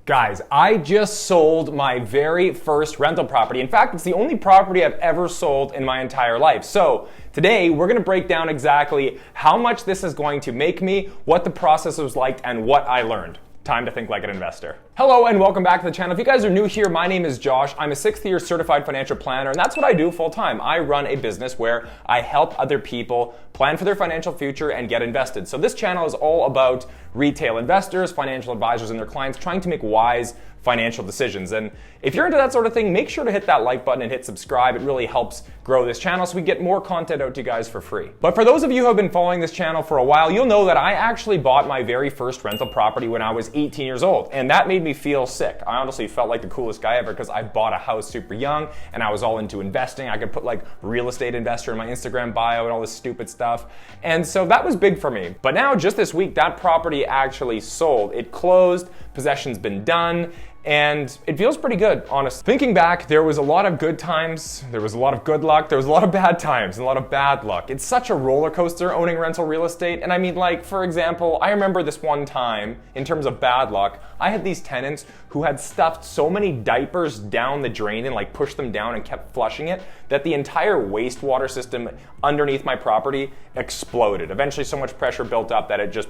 Guys, I just sold my very first rental property. In fact, it's the only property I've ever sold in my entire life. So today we're gonna break down exactly how much this is going to make me, what the process was like, and what I learned. Time to think like an investor. Hello and welcome back to the channel. If you guys are new here, my name is Josh. I'm a 6th year certified financial planner, and that's what I do full time. I run a business where I help other people plan for their financial future and get invested. So this channel is all about retail investors, financial advisors, and their clients trying to make wise financial decisions. And if you're into that sort of thing, make sure to hit that like button and hit subscribe. It really helps grow this channel so we get more content out to you guys for free. But for those of you who have been following this channel for a while, you'll know that I actually bought my very first rental property when I was 18 years old. And that made me feel sick. I honestly felt like the coolest guy ever because I bought a house super young and I was all into investing. I could put like real estate investor in my Instagram bio and all this stupid stuff. And so that was big for me. But now just this week, that property actually sold. It closed, possession's been done, and it feels pretty good, honestly. Thinking back, there was a lot of good times, there was a lot of good luck, there was a lot of bad times, and a lot of bad luck. It's such a roller coaster owning rental real estate. And I mean, like, for example, I remember this one time, in terms of bad luck, I had these tenants who had stuffed so many diapers down the drain and like pushed them down and kept flushing it, that the entire wastewater system underneath my property exploded. Eventually so much pressure built up that it just.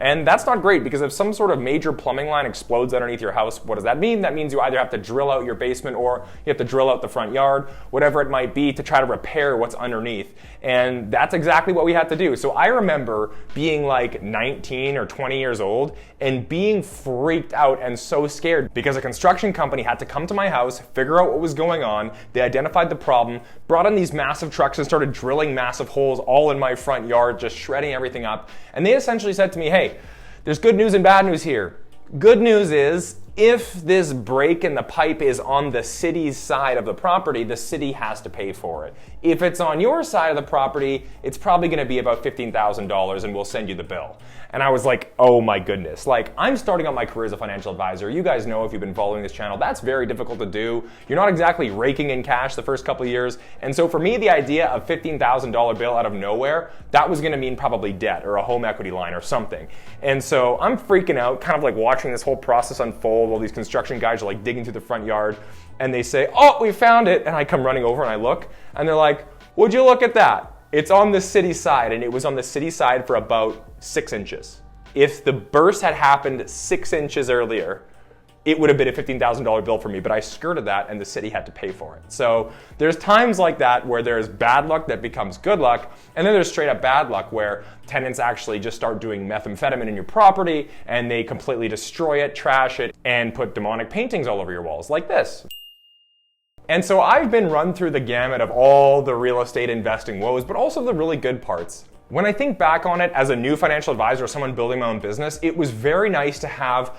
And that's not great, because if some sort of major plumbing line explodes underneath your house, what does that mean? That means you either have to drill out your basement or you have to drill out the front yard, whatever it might be, to try to repair what's underneath. And that's exactly what we had to do. So I remember being like 19 or 20 years old and being freaked out and so scared because a construction company had to come to my house, figure out what was going on. They identified the problem, brought in these massive trucks and started drilling massive holes all in my front yard, just shredding everything up. And they essentially said to me, hey, there's good news and bad news here. Good news is, if this break in the pipe is on the city's side of the property, the city has to pay for it. If it's on your side of the property, it's probably gonna be about $15,000 and we'll send you the bill. And I was like, oh my goodness. Like, I'm starting out my career as a financial advisor. You guys know, if you've been following this channel, that's very difficult to do. You're not exactly raking in cash the first couple of years. And so for me, the idea of $15,000 bill out of nowhere, that was gonna mean probably debt or a home equity line or something. And so I'm freaking out, kind of like watching this whole process unfold while these construction guys are like digging through the front yard, and they say, oh, we found it. And I come running over and I look, and they're like, would you look at that? It's on the city side, and it was on the city side for about 6 inches. If the burst had happened 6 inches earlier, it would have been a $15,000 bill for me, but I skirted that and the city had to pay for it. So there's times like that where there's bad luck that becomes good luck, and then there's straight up bad luck where tenants actually just start doing methamphetamine in your property and they completely destroy it, trash it, and put demonic paintings all over your walls, like this. And so I've been run through the gamut of all the real estate investing woes, but also the really good parts. When I think back on it as a new financial advisor or someone building my own business, it was very nice to have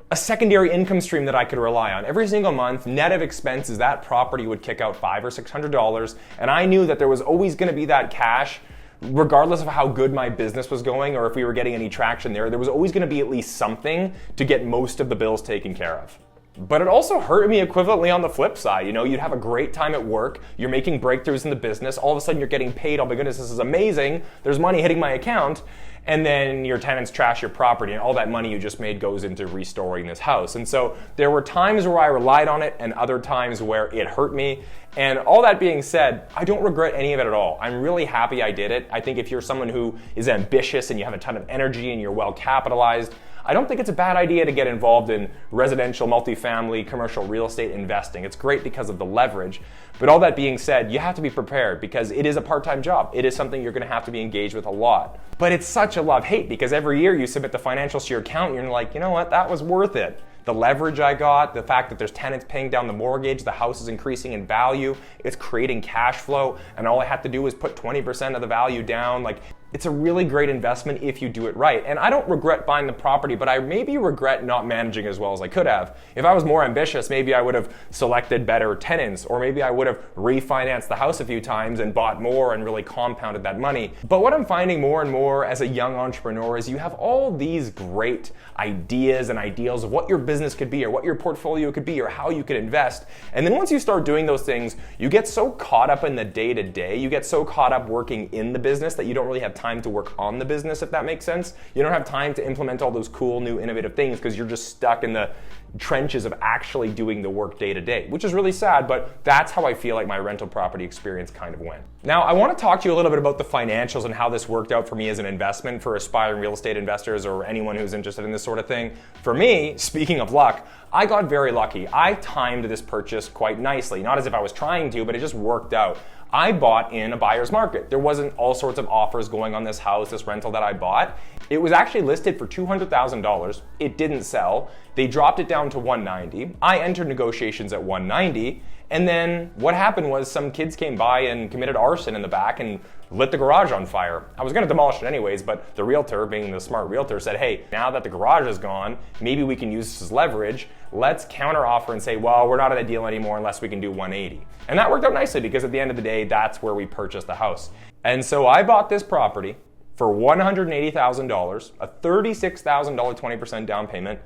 a secondary income stream that I could rely on. Every single month, net of expenses, that property would kick out $500 or $600, and I knew that there was always gonna be that cash, regardless of how good my business was going or if we were getting any traction there was always gonna be at least something to get most of the bills taken care of. But it also hurt me equivalently on the flip side. You know, you'd have a great time at work, you're making breakthroughs in the business, all of a sudden you're getting paid, oh my goodness, this is amazing, there's money hitting my account, and then your tenants trash your property and all that money you just made goes into restoring this house. And so there were times where I relied on it and other times where it hurt me. And all that being said, I don't regret any of it at all. I'm really happy I did it. I think if you're someone who is ambitious and you have a ton of energy and you're well capitalized, I don't think it's a bad idea to get involved in residential, multifamily, commercial real estate investing. It's great because of the leverage. But all that being said, you have to be prepared because it is a part-time job. It is something you're gonna have to be engaged with a lot. But it's such a love-hate because every year you submit the financials to your accountant and you're like, you know what, that was worth it. The leverage I got, the fact that there's tenants paying down the mortgage, the house is increasing in value, it's creating cash flow, and all I have to do is put 20% of the value down. Like, it's a really great investment if you do it right. And I don't regret buying the property, but I maybe regret not managing as well as I could have. If I was more ambitious, maybe I would have selected better tenants, or maybe I would have refinanced the house a few times and bought more and really compounded that money. But what I'm finding more and more as a young entrepreneur is you have all these great ideas and ideals of what your business could be or what your portfolio could be or how you could invest. And then once you start doing those things, you get so caught up in the day-to-day, you get so caught up working in the business that you don't really have time time to work on the business, if that makes sense. You don't have time to implement all those cool, new, innovative things because you're just stuck in the trenches of actually doing the work day to day, which is really sad, but that's how I feel like my rental property experience kind of went. Now, I want to talk to you a little bit about the financials and how this worked out for me as an investment for aspiring real estate investors or anyone who's interested in this sort of thing. For me, speaking of luck, I got very lucky. I timed this purchase quite nicely, not as if I was trying to, but it just worked out. I bought in a buyer's market. There wasn't all sorts of offers going on this house, this rental that I bought. It was actually listed for $200,000. It didn't sell. They dropped it down to $190,000. I entered negotiations at $190,000. And then what happened was some kids came by and committed arson in the back and lit the garage on fire. I was gonna demolish it anyways, but the realtor, being the smart realtor, said, hey, now that the garage is gone, maybe we can use this as leverage. Let's counter offer and say, well, we're not in a deal anymore unless we can do $180,000. And that worked out nicely because at the end of the day, that's where we purchased the house. And so I bought this property for $180,000, a $36,000 20% down payment.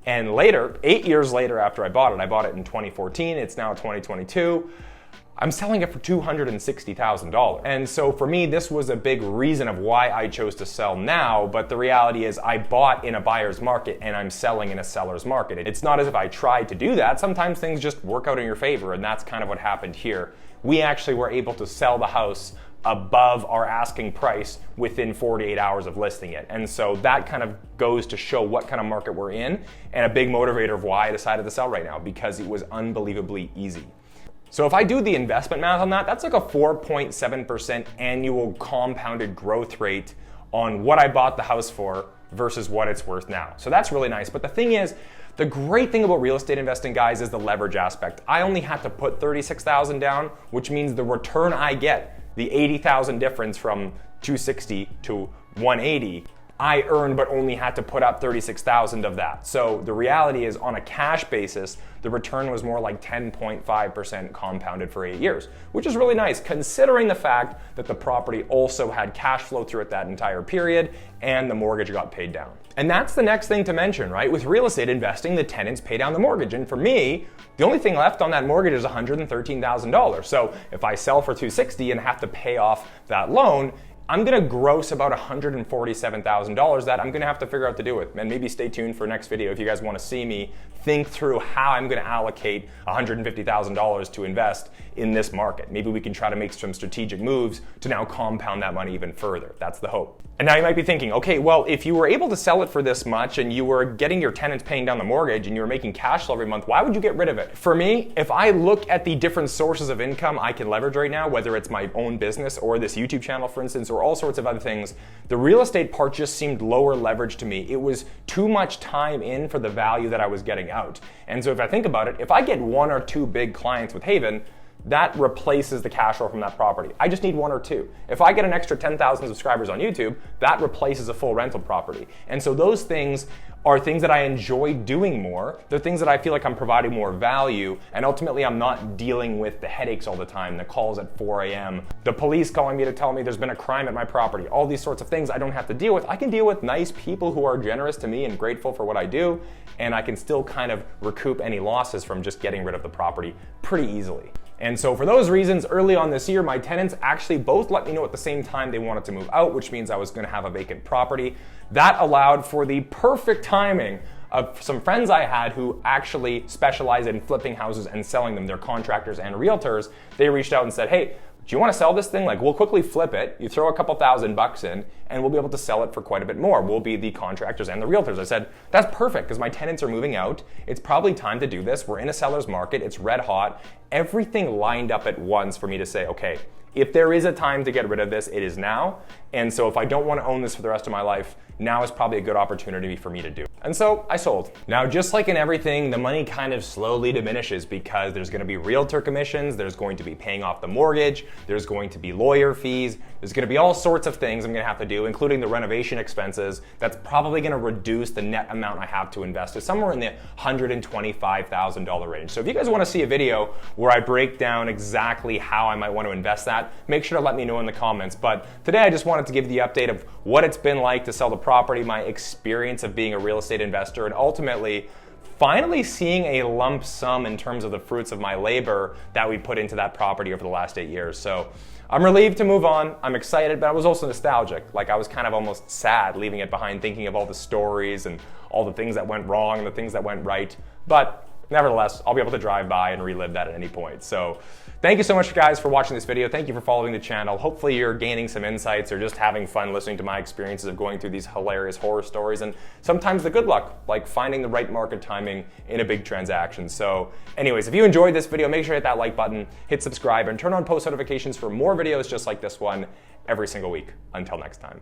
And later, 8 years later after I bought it in 2014, it's now 2022, I'm selling it for $260,000. And so for me, this was a big reason of why I chose to sell now, but the reality is I bought in a buyer's market and I'm selling in a seller's market. It's not as if I tried to do that. Sometimes things just work out in your favor, and that's kind of what happened here. We actually were able to sell the house above our asking price within 48 hours of listing it. And so that kind of goes to show what kind of market we're in, and a big motivator of why I decided to sell right now, because it was unbelievably easy. So if I do the investment math on that, that's like a 4.7% annual compounded growth rate on what I bought the house for versus what it's worth now. So that's really nice. But the thing is, the great thing about real estate investing, guys, is the leverage aspect. I only had to put $36,000 down, which means the return I get, the $80,000 difference from $260,000 to $180,000, I earned but only had to put up $36,000 of that. So the reality is, on a cash basis, the return was more like 10.5% compounded for 8 years, which is really nice considering the fact that the property also had cash flow through it that entire period and the mortgage got paid down. And that's the next thing to mention, right? With real estate investing, the tenants pay down the mortgage. And for me, the only thing left on that mortgage is $113,000. So if I sell for $260,000 and have to pay off that loan, I'm gonna gross about $147,000 that I'm gonna have to figure out what to do with. And maybe stay tuned for next video if you guys wanna see me think through how I'm gonna allocate $150,000 to invest in this market. Maybe we can try to make some strategic moves to now compound that money even further. That's the hope. And now you might be thinking, okay, well, if you were able to sell it for this much and you were getting your tenants paying down the mortgage and you were making cash flow every month, why would you get rid of it? For me, if I look at the different sources of income I can leverage right now, whether it's my own business or this YouTube channel, for instance, or all sorts of other things, the real estate part just seemed lower leverage to me. It was too much time in for the value that I was getting out. And so if I think about it, if I get 1 or 2 big clients with Haven, that replaces the cash flow from that property. I just need 1 or 2. If I get an extra 10,000 subscribers on YouTube, that replaces a full rental property. And so those things are things that I enjoy doing more. They're things that I feel like I'm providing more value, and ultimately I'm not dealing with the headaches all the time, the calls at 4 a.m., the police calling me to tell me there's been a crime at my property, all these sorts of things I don't have to deal with. I can deal with nice people who are generous to me and grateful for what I do, and I can still kind of recoup any losses from just getting rid of the property pretty easily. And so for those reasons, early on this year, my tenants actually both let me know at the same time they wanted to move out, which means I was gonna have a vacant property. That allowed for the perfect timing of some friends I had who actually specialize in flipping houses and selling them. They're contractors and realtors. They reached out and said, hey, do you want to sell this thing? Like, we'll quickly flip it. You throw a couple $1,000 in and we'll be able to sell it for quite a bit more. We'll be the contractors and the realtors. I said, that's perfect because my tenants are moving out. It's probably time to do this. We're in a seller's market. It's red hot. Everything lined up at once for me to say, okay, if there is a time to get rid of this, it is now. And so if I don't want to own this for the rest of my life, now is probably a good opportunity for me to do. And so I sold. Now, just like in everything, the money kind of slowly diminishes because there's going to be realtor commissions, there's going to be paying off the mortgage, there's going to be lawyer fees, there's going to be all sorts of things I'm going to have to do, including the renovation expenses. That's probably going to reduce the net amount I have to invest to somewhere in the $125,000 range. So if you guys want to see a video where I break down exactly how I might want to invest that, make sure to let me know in the comments. But today I just wanted to give you the update of what it's been like to sell the property, my experience of being a real estate investor, and ultimately finally seeing a lump sum in terms of the fruits of my labor that we put into that property over the last 8 years. So I'm relieved to move on. I'm excited, but I was also nostalgic. Like I was kind of almost sad leaving it behind, thinking of all the stories and all the things that went wrong and the things that went right. But nevertheless, I'll be able to drive by and relive that at any point. So thank you so much, guys, for watching this video. Thank you for following the channel. Hopefully you're gaining some insights or just having fun listening to my experiences of going through these hilarious horror stories and sometimes the good luck, like finding the right market timing in a big transaction. So anyways, if you enjoyed this video, make sure to hit that like button, hit subscribe, and turn on post notifications for more videos just like this one every single week. Until next time.